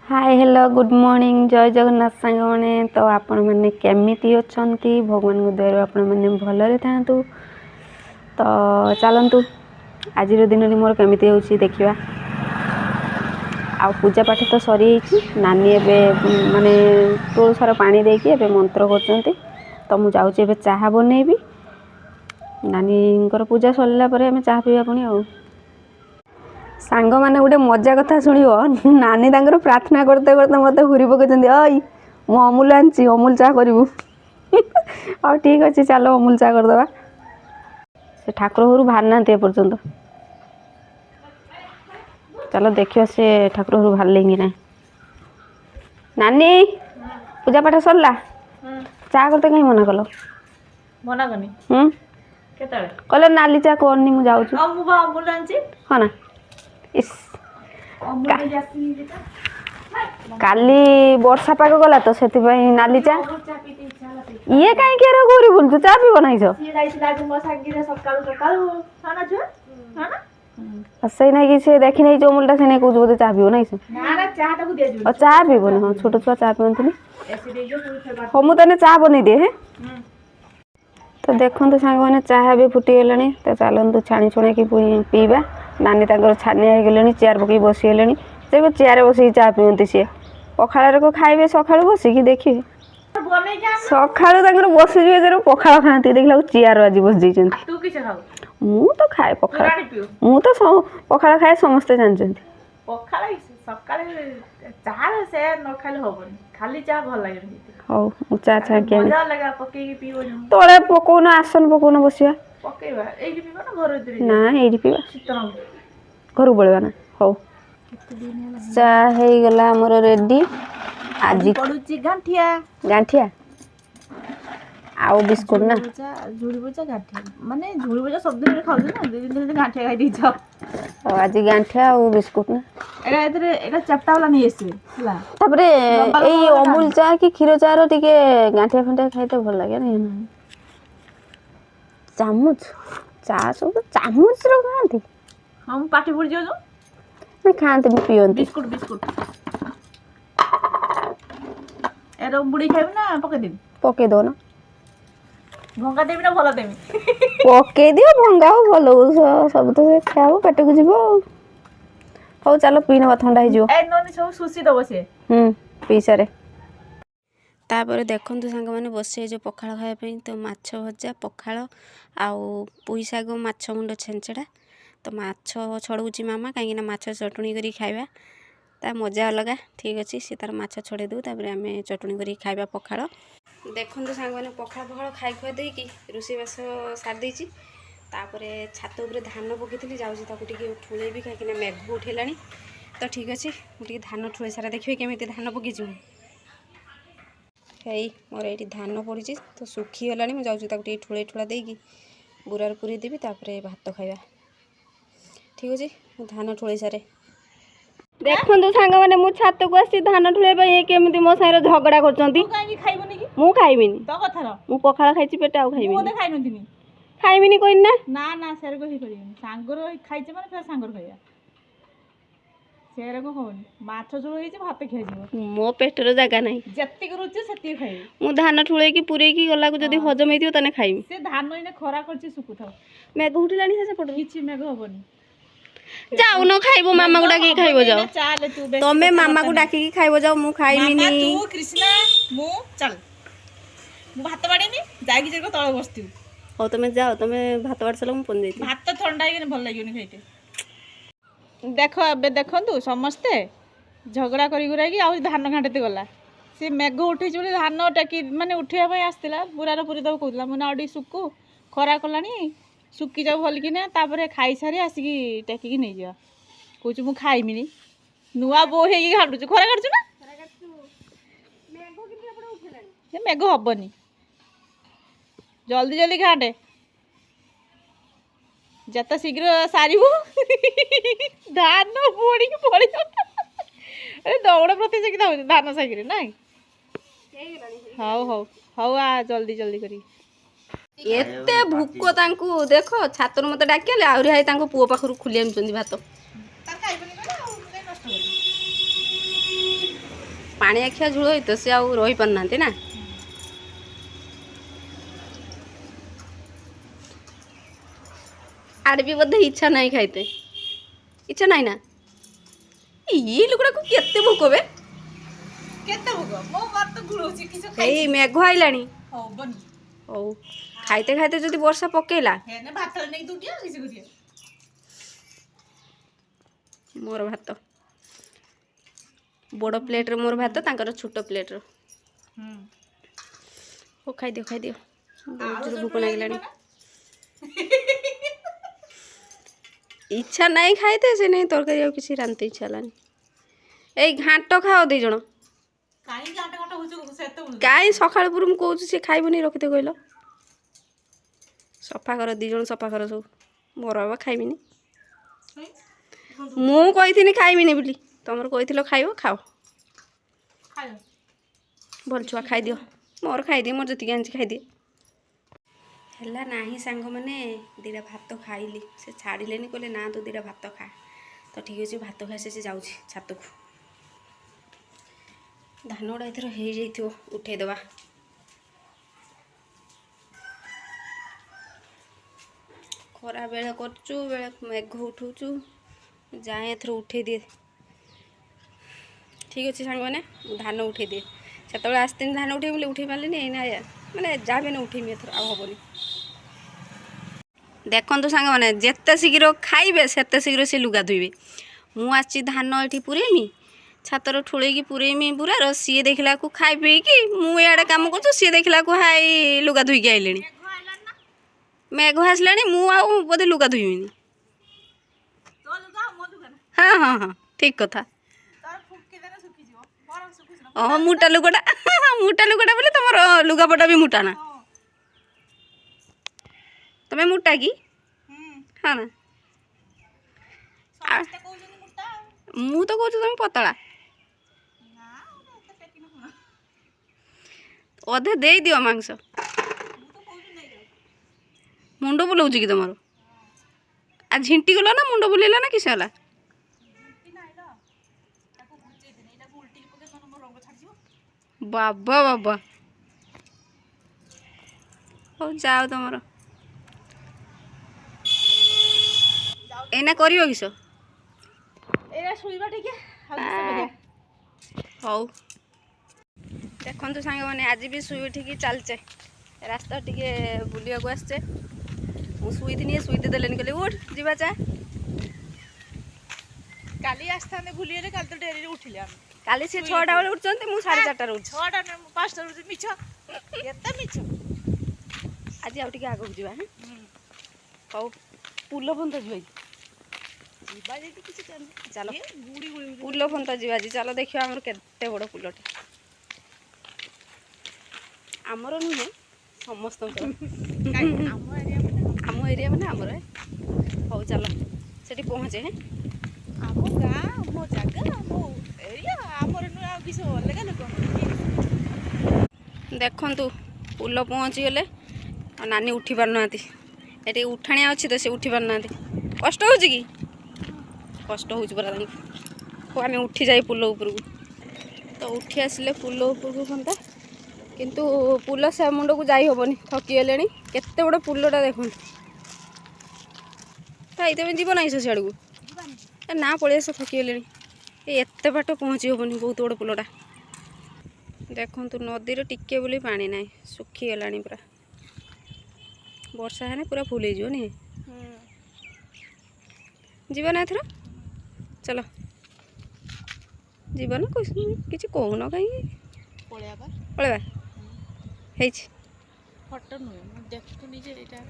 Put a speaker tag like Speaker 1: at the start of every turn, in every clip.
Speaker 1: Hi hello good morning जय जगन्नाथ सांग मैंने तो आपण मैंने केमिति अछंती भगवान को दयारु आपण मैंने भलरे थांतु तो चलतु आज दिन मोर केमिति होची देखिबा आ पूजा पाठ तो सरी नानी एबे माने तुलसार पानी देकी एबे मंत्र करचंती तो मु जाउची एबे चाहा बनेबी नानी पूजा सरला परे हमें चाहा पीवा पुणी आ सांग मैंने गोटे मजा कथा शुणव नानी तांकर प्रार्थना करते करते मत हुरी पकड़ अई मु अमूल आनी अमूल चाह करूँ हाँ ठीक अच्छे चलो अमूल चाह करदे से ठाकुर घर बाहर ना एपर्तंत चलो देखिए से ठाकुर घर बाहर कि ना नानी पूजा पाठ सरला चाह करते कहीं मना कल
Speaker 2: मना करनी
Speaker 1: कहले नाली चाह करनी मुझे हाँ ना इस काली वर्षा पाग गला तो से नाली चा ये कहीं गोरी बोलु चा पी बनाई से ना कि से देखी नहीं अमूलटा से कौच बोधे चा पीब ना चा पीबन हाँ छोट छुआ चा पीबनी हाँ मुझे चा बन दिए हे तो देखो सांग मैंने चाह भी फुटीगले तो चलतु छाणी छुणा कि पीवा नानी तांकर छानिया गले चेयर पकई बसीगले से चेयर बस चा पीती सी पखाड़ को खाइबे सका बसिकी देखिए सका बसी पखाड़ खाती देखला चेयर आज बस मु तो खाए पखाड़ मु तो पखाड़ खाए समस्ते जानते हौ चा छाड़ी तले पकौन आसन पकौन बसिया ना ये पीवा घर पलवा ना हौ चा हो गला मोर रेडी आज
Speaker 2: गांठिया
Speaker 1: गांठिया आउ बिस्कुट ना
Speaker 2: झुड़ी बुझा गांठिया माने झुड़ी बुझा सब दिन खाऊ ना दो दिन गांठिया खाई दीछ
Speaker 1: आज गांठिया आउ बिस्कुट ना
Speaker 2: एटा चपटा वाला नहीं आसीला
Speaker 1: तापरे एई अमूल चा कि क्षीर चा रो टिके गांठिया फंटा खाइते भल लागे ना चामच चा सब चामच रो खाती
Speaker 2: हम पाठी पड़ जो
Speaker 1: ना खाते पियंती
Speaker 2: बिस्कुट बिस्कुट एरो बुड़ी खाइब ना पके दो ना भंगा देबी ना भला देबी
Speaker 1: पके दियो भंगा हो भलो सब तो खाओ पेट को जीवो हो चलो पी नवा ठंडा हो जो
Speaker 2: ए नोनी सब सुसी दबो से
Speaker 1: पी सारे तापर देखंतु सांग माने बसे जो पखाळ खाया पे तो माछ भजा पखाळ आउ पुई साग माछ मुंड छेंचड़ा तो माछ छड़ौची मामा कहीं माछ चटणी करी खाइबा ता मजा अलग ठीक अच्छे सी तार माछ छड़े दू तापर आम चटणी करी खाइबा पखाळ देखंतु सांग माने पखाळ पखाळ खाई खुआ देकी रोषेई बास सार देची तापरे छात उपरे धान पकईली जाऊँगी ताकू टिके ठुलेबी कहीं मेघ उठेलानी तो ठीक अच्छे मुझे धान ठुले सारा देखिए केमी धान पकईची है मोर ये धान पड़ी तो सुखीगला मुझे ठुले ठुला देकी बुरार पूरी देवी तापर भात खाइबा ठीक अच्छे धान ठुले सारे देखो सांग मैंने मु छात को आसी धान ठुले केमी मो सागर झगड़ा कर खाइबिनी मु पखाळ खाई पेट आउ खाइबिनी खाइबिनी कोई ना
Speaker 2: ना ना सेर को ही करियन सांगर खाइचे माने फेर सांगर खाइया सेर को होनी माछ झोल होई जे भात खाइ जीवो
Speaker 1: मो पेटर जगह नहीं
Speaker 2: जत्ती को रुचे सत्ती खाइ
Speaker 1: मु धान ठुले की पुरे की गला को जदी हजम हेतियो तने खाइबी
Speaker 2: से धान इने खरा करछि सुकु थाओ
Speaker 1: मेघ उठिलानी से पड़
Speaker 2: किछि मेघ होबनी
Speaker 1: जाऊ न खाइबो मामा को डाकी खाइबो जाओ तमे मामा को डाकी खाइबो जाओ मु खाइबिनी
Speaker 2: मामा तू कृष्णा मु चल मु भात बाडीनी जागी जेको तळ बसतिउ
Speaker 1: हो तुम जाओ तुम भात बाड़ चलो मुझे पन
Speaker 2: भात ठंडा ही भल लगे खाइते देख ए देखु समस्ते झगड़ा करी आ धान घाटते गला सी मेघ उठे धान टेकी माने उठाई आसला बुरार पूरी दब कहला मुझे आउ सुकु खरा कलानी सुखी जाऊ भल कि खाई सारी आसिकी टेकिकी नहीं जा कौच मु खाइमिनी नुआ बो हे घाटुचु खरा काटुचु ना मेघ हबनी जल्दी जल्दी घाटे जत शीघ्र सारू धान बुड़ी पड़ी अरे दौड़ प्रतियोगिता हो धान साइकिल ना हौ हौ हौ आ जल्दी जल्दी करी
Speaker 1: एते भूक तांकू देखो छातर मत डाकिले आहरी हाई तांको पुओ पाखरु खुली आनुचंदी भात ପାଣି ଆଖିଆ ଝୁଳ ହେଇ ତ ସେ ଆଉ ରହିପାରୁନାହାନ୍ତି ନା। ଆଡ଼େ ବି ବୋଧେ ଇଚ୍ଛା ନାହିଁ ଖାଇତେ, ଇଚ୍ଛା ନାହିଁ ନା। ଇ ଲୋକଟାକୁ କେତେ ଭୋକ ବେ।
Speaker 2: କେତେ ଭୋଗ ମୋ ଭାତ ଗୁଳଉଛି କିଛି
Speaker 1: ଏଇ ମେଘ ଆଇଲାଣି।
Speaker 2: ହବନି
Speaker 1: ହଉ ଖାଇତେ ଖାଇତେ ଯଦି ବର୍ଷା ପକେଇଲା
Speaker 2: ହେନେ ଭାତ ନେଇକି ଦୁଟିଆ କିଛି କରିଆ।
Speaker 1: ମୋର ଭାତ ବଡ଼ ପ୍ଲେଟ୍ରେ, ମୋର ଭାତ ତାଙ୍କର ଛୋଟ ପ୍ଲେଟ୍ର। ହଉ ଖାଇଦିଅ ଖାଇଦିଅ, ବହୁତ ଜୋର ଭୋକ ଲାଗିଲାଣି। ଇଚ୍ଛା ନାହିଁ ଖାଇତେ, ସେ ନେଇ ତରକାରୀ ଆଉ କିଛି ରାନ୍ଧତେ ଇଚ୍ଛା ହେଲାନି। ଏଇ ଘାଣ୍ଟ ଖାଅ 2 ଜଣ। କାହିଁ ସକାଳୁ ପୁରୁ ମୁଁ କହୁଛି ସେ ଖାଇବନି, ରଖିତେ କହିଲ। ସଫା କର 2 ଜଣ ସଫା କର ସବୁ। ମୋର ବାବା ଖାଇବିନି, ମୁଁ କହିଥିନି ଖାଇବିନି ବୋଲି, ତମର କହିଥିଲ ଖାଇବ, ଖାଅ। ଭଲ ଛୁଆ ଖାଇଦିଅ, ମୋର ଖାଇଦିଏ, ମୋର ଯେତିକି ଆଣିଛି ଖାଇଦିଏ। ହେଲା ନାହିଁ ସାଙ୍ଗମାନେ, 2ଟା ଭାତ ଖାଇଲି। ସେ ଛାଡ଼ିଲେନି, କହିଲେ ନା ତୁ 2ଟା ଭାତ ଖା। ତ ଠିକ୍ ଅଛି, ଭାତ ଖାଇସାରି ଯାଉଛି ଛାତକୁ। ଧାନ ଗୁଡ଼ା ଏଥର ହେଇଯାଇଥିବ, ଉଠେଇଦେବା। ଖରା ବେଳେ କରୁଛୁ, ବେଳେ ମେଘ ଉଠଉଛୁ, ଯାଏଁ ଏଥର ଉଠେଇ ଦିଏ। ଠିକ୍ ଅଛି ସାଙ୍ଗମାନେ, ମୁଁ ଧାନ ଉଠେଇ ଦିଏ। ସେତେବେଳେ ଆସିଥିଲି ଧାନ ଉଠେଇ ବୋଲି ଉଠେଇ ପାରିଲିନି, ଏଇନା ମାନେ ଯାହା ବି ଉଠେଇମି ଏଥର, ଆଉ ହବନି। ଦେଖନ୍ତୁ ସାଙ୍ଗମାନେ, ଯେତେ ଶୀଘ୍ର ଖାଇବେ ସେତେ ଶୀଘ୍ର ସେ ଲୁଗା ଧୋଇବେ। ମୁଁ ଆସିଛି ଧାନ ଏଠି ପୁରେଇମି, ଛାତର ଠୁଳେଇକି ପୁରେଇମି ବୁରାର, ସିଏ ଦେଖିଲାକୁ ଖାଇ ପିଇକି, ମୁଁ ଇଆଡ଼େ କାମ କରୁଛୁ, ସିଏ ଦେଖିଲାକୁ ହାଇ ଲୁଗା ଧୋଇକି ଆଇଲେଣି। ମେଘ ଆସିଲାଣି, ମୁଁ ଆଉ ବୋଧେ ଲୁଗା ଧୋଇବିନି। ହଁ ହଁ ହଁ ଠିକ୍ କଥା। ହଁ ମୋଟା ଲୁଗାଟା, ମୋଟା ଲୁଗାଟା ବୋଲି ତମର ଲୁଗାପଟା ବି ମୋଟା ନା। ତମେ ମୋଟା କି? ହଁ ନା, ମୁଁ ତ କହୁଛି ତମେ ପତଳା। ଅଧେ ଦେଇଦିଅ ମାଂସ। ମୁଣ୍ଡ ବୁଲଉଛି କି ତମର? ଆଉ ଝିଣ୍ଟି ଗଲା ନା, ମୁଣ୍ଡ ବୁଲେଇଲା ନା, କିସ ହେଲା? ବାବା ବାବା, ହଉ ଯାଅ ତମର। ଏଇନା କରିବ କିସ?
Speaker 2: ଶୋଇବା ଟିକେ।
Speaker 1: ହଉ ଦେଖନ୍ତୁ ସାଙ୍ଗମାନେ, ଆଜି ବି ଶୋଇ ଉଠିକି ଚାଲିଛେ, ରାସ୍ତା ଟିକେ ବୁଲିବାକୁ ଆସିଛେ। ମୁଁ ଶୋଇଥିନି, ଶୋଇତେ ଦେଲେନି, କହିଲେ ଉଠ ଯିବା ଚା।
Speaker 2: କାଲି ଆସିଥାନ୍ତେ ବୁଲିଗଲେ, କାଲି ତ ଡେରିରେ ଉଠିଲେ ଆମେ।
Speaker 1: କାଲି ସେ 6ଟା ବେଳେ ଉଠୁଛନ୍ତି, ମୁଁ 4:30ରେ ଉଠୁଛି।
Speaker 2: 6ଟା 5ଟାରେ ଉଠୁଛି, ମିଛ କେତେ ମିଛ।
Speaker 1: ଆଜି ଆଉ ଟିକେ ଆଗକୁ ଯିବା। ହଉ ପୁଲ ପନ୍ତ ଯିବା,
Speaker 2: ଯିବା ଯଦି କିଛି
Speaker 1: ଚାଲ
Speaker 2: ଗୁଡ଼ି ଗୁଡ଼ି
Speaker 1: ପୁଲ ପନ୍ତ ଯିବା ଆଜି। ଚାଲ ଦେଖିବା ଆମର କେତେ ବଡ଼ ପୁଲଟେ। ଆମର ନୁହେଁ, ସମସ୍ତଙ୍କର। ଆମ ଏରିଆ ମାନେ ଆମର। ହଉ ଚାଲ ସେଠି ପହଞ୍ଚେ।
Speaker 2: ଆମ ଗାଁ, ଆମ ଜାଗା, ଆମ ଏରିଆ, ଆମର ନୁହେଁ ଆଉ କିଛି ଅଲଗା ଲୋକ।
Speaker 1: ଦେଖନ୍ତୁ ପୁଲ ପହଞ୍ଚିଗଲେ, ଆଉ ନାନୀ ଉଠି ପାରୁନାହାନ୍ତି। ଏଠି ଉଠାଣିଆ ଅଛି ତ, ସେ ଉଠି ପାରୁନାହାନ୍ତି। କଷ୍ଟ ହେଉଛି କି? କଷ୍ଟ ହେଉଛି ପରା ତାଙ୍କୁ। ହଉ ଆମେ ଉଠି ଯାଇ ପୁଲ ଉପରକୁ। ତ ଉଠି ଆସିଲେ ପୁଲ ଉପରକୁ ହୁଅନ୍ତା, କିନ୍ତୁ ପୁଲ ସେ ମୁଣ୍ଡକୁ ଯାଇ ହେବନି, ଥକିଗଲେଣି। କେତେ ବଡ଼ ପୁଲଟା ଦେଖନ୍ତୁ। ଭାଇ ତମେ ଯିବ ନାହିଁ ସେ ସିଆଡ଼କୁ? ନା ପଳେଇ ଆସ, ଥକିଗଲେଣି। ଏତେ ବାଟ ପହଞ୍ଚି ହେବନି, ବହୁତ ବଡ଼ ପୁଲଟା। ଦେଖନ୍ତୁ ନଦୀରେ ଟିକେ ବୋଲି ପାଣି ନାହିଁ, ଶୁଖିଗଲାଣି ପୁରା। ବର୍ଷା ହେଲେ ପୁରା ଫୁଲ ହେଇଯିବ ନି? ଯିବ ନା ଏଥର? ଚାଲ ଯିବ ନା? କିଛି କହୁନ କାହିଁକି? ପଳେଇବା। ହେଇଛି
Speaker 2: ଫଟୋ ନୁହେଁ, ମୁଁ ଦେଖୁନି ଯେ ଏଇଟା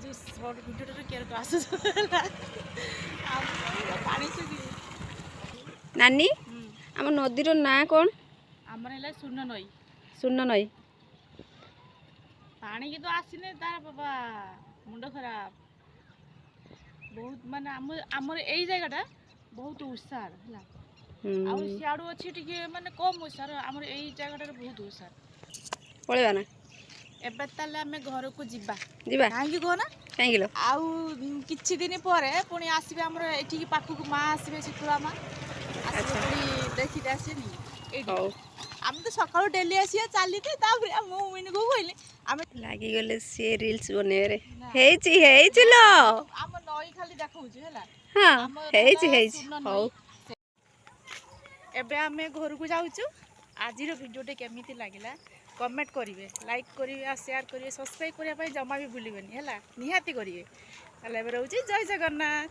Speaker 2: ଯେଉଁ ସର୍ଟ ଭିଡ଼ିଓଟାରେ କିଏ ଆସୁଛ ପାଣି ଶୁଖି।
Speaker 1: ନାନୀ ଆମ ନଦୀର ନାଁ କ'ଣ?
Speaker 2: ଆମର ହେଲା ଶୂନ ନଈ।
Speaker 1: ଶୂନ ନଈ।
Speaker 2: ପାଣି କିନ୍ତୁ ଆସିନି ତାର ବାବା, ମୁଣ୍ଡ ଖରାପ। ବହୁତ ମାନେ ଆମର ଏଇ ଜାଗାଟା ବହୁତ ଉଷାର ହେଲା, ଆଉ ସିଆଡ଼ୁ ଅଛି ଟିକେ ମାନେ କମ୍ ଉଷାର। ଆମର ଏଇ ଜାଗାଟାରେ ବହୁତ ଉଷାର।
Speaker 1: ପଳେଇବା ନା?
Speaker 2: ଏବେ ତାହେଲେ ଆମେ ଘରକୁ ଯିବା।
Speaker 1: ଯିବା
Speaker 2: କାହିଁକି କୁହନା?
Speaker 1: କାହିଁକି ଲୋ?
Speaker 2: ଆଉ କିଛି ଦିନ ପରେ ପୁଣି ଆସିବେ ଆମର ଏଠିକି ପାଖକୁ, ମା ଆସିବେ, ଶୀତଳା ମା ଆସିବେ, ପୁଣି ଦେଖିକି ଆସିବେନି। ଏଇଠି
Speaker 1: ହଉ
Speaker 2: ଆମେ ତ ସକାଳୁ ଡେଲି ଆସିବା ଚାଲିତେ ତାପରେ ମୁଁ ମିନିକୁ କହିଲି ଆମେ
Speaker 1: ଲାଗିଗଲେ ସିଏ ରିଲ୍ସ ବନେଇବାରେ।
Speaker 2: ନା,
Speaker 1: ହେଇଛି ହେଇଛି ଲୋ।
Speaker 2: ଆମ ନଈ ଖାଲି ଦେଖଉଛି ହେଲା
Speaker 1: ହଁ
Speaker 2: ଆମର
Speaker 1: ହେଇଛି
Speaker 2: ହେଲା
Speaker 1: ହେଇଛି।
Speaker 2: ସୁନ
Speaker 1: ହଉ
Speaker 2: ନଈ। ଏବେ ଆମେ ଘରକୁ ଯାଉଛୁ। ଆଜିର ଭିଡ଼ିଓଟି କେମିତି ଲାଗିଲା କମେଣ୍ଟ କରିବେ, ଲାଇକ୍ କରିବେ, ଆଉ ସେୟାର କରିବେ, ସବସ୍କ୍ରାଇବ୍ କରିବା ପାଇଁ ଜମା ବି ଭୁଲିବେନି ହେଲା, ନିହାତି କରିବେ। ତାହେଲେ ଏବେ ରହୁଛି, ଜୟ ଜଗନ୍ନାଥ।